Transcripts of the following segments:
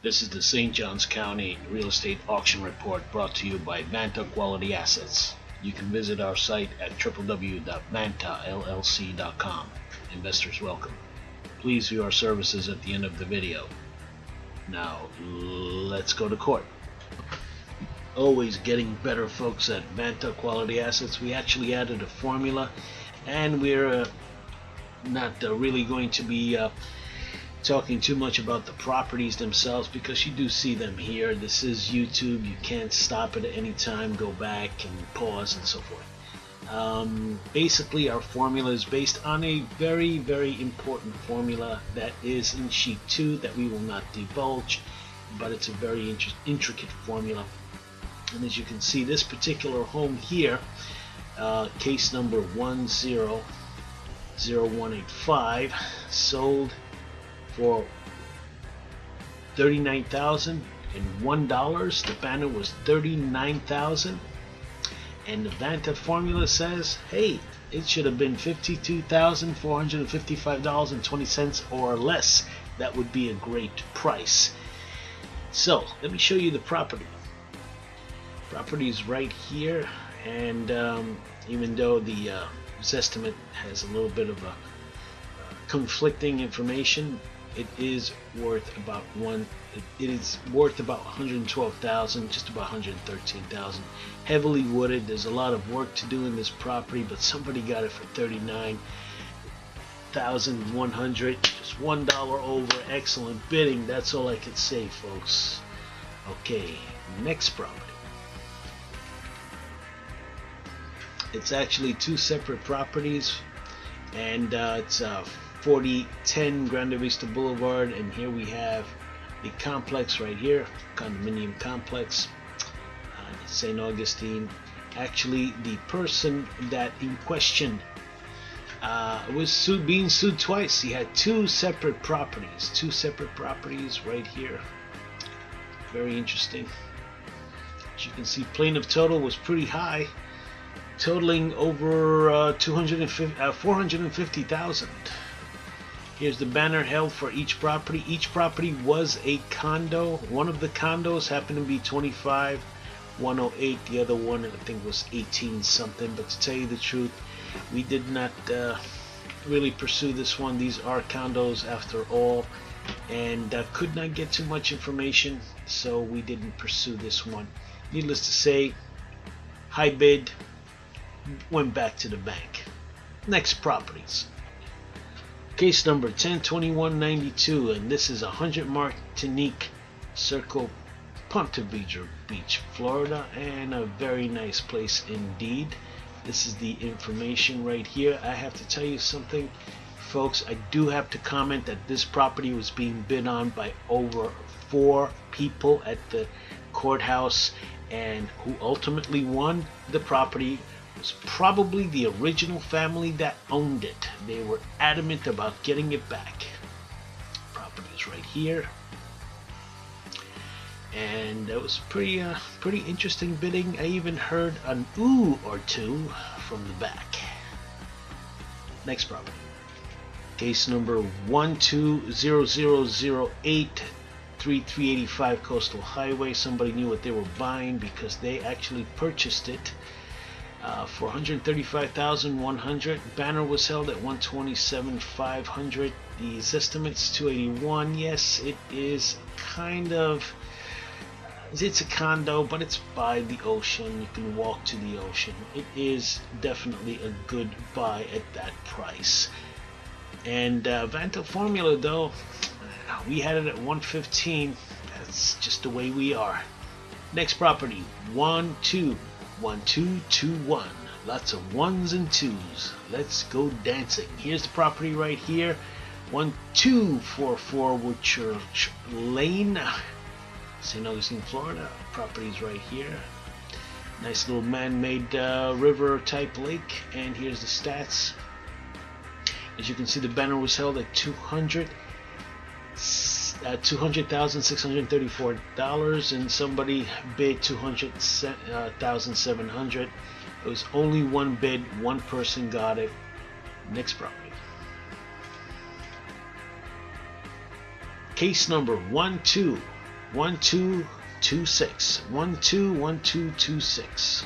This is the St. Johns County Real Estate Auction Report brought to you by Vanta Quality Assets. You can visit our site at www.vantallc.com. Investors welcome. Please view our services at the end of the video. Now, let's go to court. Always getting better, folks, at Vanta Quality Assets. We actually added a formula, and we're not really going to be talking too much about the properties themselves, because you do see them here. This is YouTube. You can't stop it at any time, go back and pause and so forth. Basically, our formula is based on a very, very important formula that is in sheet 2 that we will not divulge, but it's a very intricate formula. And as you can see, this particular home here, case number 100185, sold for $39,001. The banner was $39,000, and the Vanta formula says, hey, it should have been $52,455.20 or less. That would be a great price. So let me show you the property. Property is right here, and even though the estimate has a little bit of a conflicting information, it is worth about $112,000, just about $113,000. Heavily wooded. There's a lot of work to do in this property, but somebody got it for $39,100, just $1 over. Excellent bidding. That's all I can say, folks. Okay, next property. It's actually two separate properties, and it's 4010 Grande Vista Boulevard, and here we have the complex right here, condominium complex, St. Augustine. Actually, the person that in question was being sued twice. He had two separate properties right here. Very interesting. As you can see, plaintiff total was pretty high, totaling over 450,000. Here's the banner held for each property. Each property was a condo. One of the condos happened to be 25,108. The other one, I think, was 18 something. But to tell you the truth, we did not really pursue this one. These are condos after all, and could not get too much information, so we didn't pursue this one. Needless to say, high bid, went back to the bank. Next properties. Case number 102192, and this is 100 Martinique Circle, Ponte Vedra Beach, Florida, and a very nice place indeed. This is the information right here. I have to tell you something, folks. I do have to comment that this property was being bid on by over 4 people at the courthouse, and who ultimately won the property was probably the original family that owned it. They were adamant about getting it back. Property is right here, and that was pretty interesting bidding. I even heard an ooh or two from the back. Next property. Case number 120008, 3385 Coastal Highway. Somebody knew what they were buying because they actually purchased it for $135,100. Banner was held at $127,500. The estimate's $281. Yes, it is kind of, it's a condo, but it's by the ocean. You can walk to the ocean. It is definitely a good buy at that price. And Vanta formula, though, we had it at 115. That's just the way we are. Next property, 1221. Lots of ones and twos. Let's go dancing. Here's the property right here, 1244 Woodchurch Lane, St. Augustine, Florida. Property's right here. Nice little man-made river type lake. And here's the stats. As you can see, the banner was held at $200,634, and somebody bid $200,700. It was only one bid, one person got it. Next property. Case number 12 1226. 121226.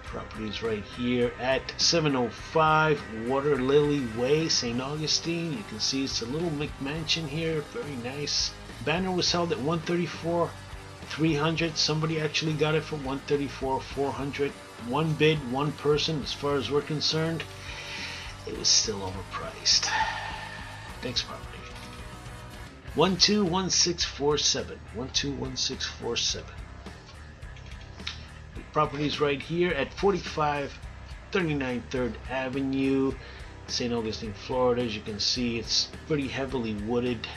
Property is right here at 705 Water Lily Way, St. Augustine. You can see it's a little McMansion here, very nice. Banner was held at 134,300. Somebody actually got it for 134,400. One bid, one person. As far as we're concerned, it was still overpriced. Thanks, property. 121647. 121647. Properties right here at 4539 3rd Avenue, St. Augustine, Florida. As you can see, it's pretty heavily wooded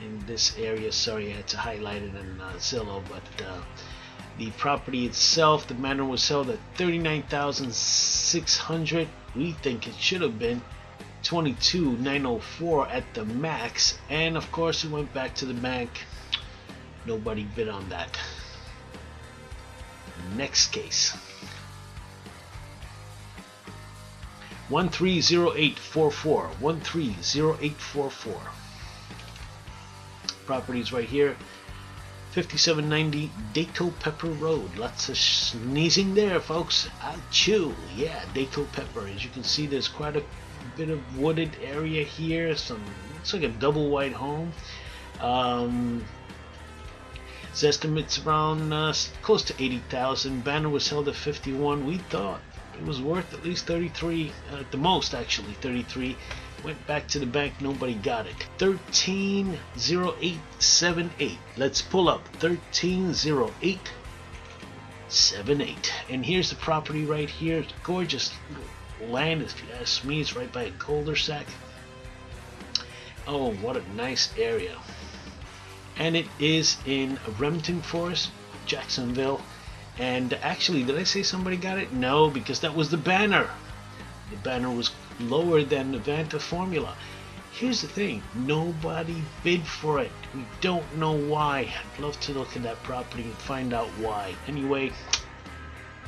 in this area. Sorry, I had to highlight it in Zillow, but the property itself, the manor was held at 39,600. We think it should have been 22,904 at the max, and of course it went back to the bank. Nobody bid on that. Next case. 130844. 130844. Properties right here. 5790 Dato Pepper Road. Lots of sneezing there, folks. Achoo. Yeah, Dato Pepper. As you can see, there's quite a bit of wooded area here. Looks like a double wide home. Its estimates around close to 80,000. Banner was held at 51. We thought it was worth at least 33, at the most actually 33. Went back to the bank, nobody got it. 130878. Let's pull up 130878. And here's the property right here. It's gorgeous land, if you ask me. It's right by a cul-de-sac. Oh, what a nice area. And it is in Remington Forest, Jacksonville. And actually, did I say somebody got it? No, because that was the banner. The banner was lower than the Vanta formula. Here's the thing, nobody bid for it. We don't know why. I'd love to look at that property and find out why. Anyway,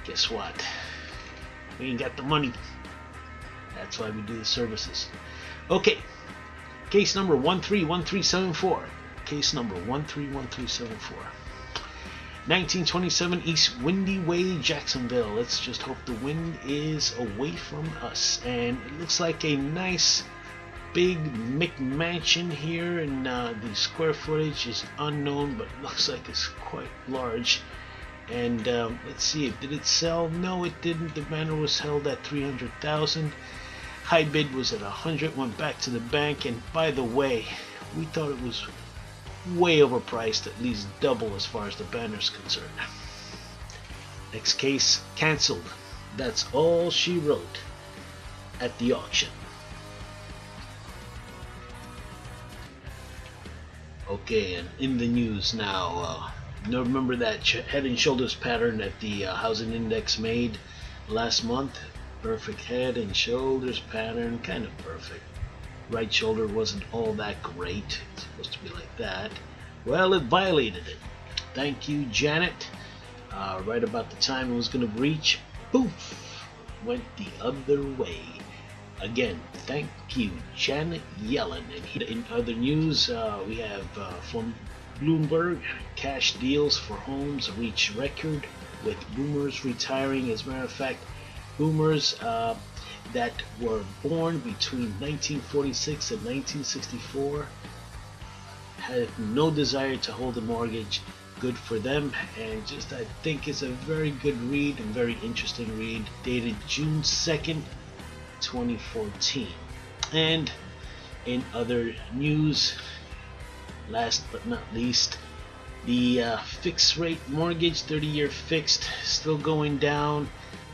guess what? We ain't got the money. That's why we do the services. Okay, case number 131374. Case number 131374. 1927 East Windy Way, Jacksonville. Let's just hope the wind is away from us. And it looks like a nice big McMansion here, and the square footage is unknown, but looks like it's quite large. And let's see, did it sell? No, it didn't. The banner was held at 300,000. High bid was at 100. Went back to the bank. And by the way, we thought it was way overpriced, at least double as far as the banner's concerned. Next case, canceled. That's all she wrote at the auction. Okay, and in the news now, remember that head and shoulders pattern that the housing index made last month? Perfect head and shoulders pattern, kind of perfect. Right shoulder wasn't all that great. It's supposed to be like that. Well, it violated it. Thank you, Janet. Right about the time it was going to breach, poof, went the other way. Again, thank you, Janet Yellen. And in other news, we have from Bloomberg, cash deals for homes reach record with boomers retiring. As a matter of fact, boomers that were born between 1946 and 1964 had no desire to hold a mortgage. Good for them, and just I think it's a very good read and very interesting read, dated June 2nd, 2014. And in other news, last but not least, the fixed rate mortgage, 30-year fixed, still going down.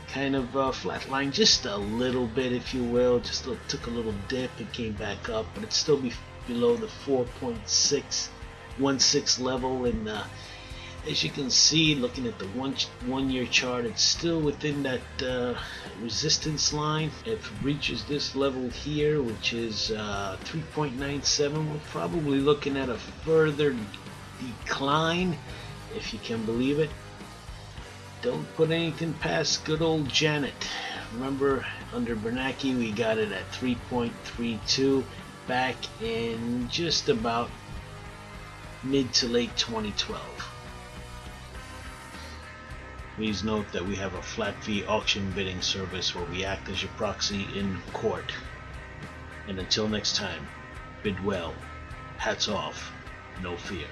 Kind of flatline just a little bit, if you will. Just took a little dip and came back up, but it's still below the 4.616 level. And as you can see, looking at the one-year chart, it's still within that resistance line. If it reaches this level here, which is 3.97, we're probably looking at a further decline, if you can believe it. Don't put anything past good old Janet. Remember, under Bernanke, we got it at 3.32 back in just about mid to late 2012. Please note that we have a flat fee auction bidding service where we act as your proxy in court. And until next time, bid well, hats off, no fear.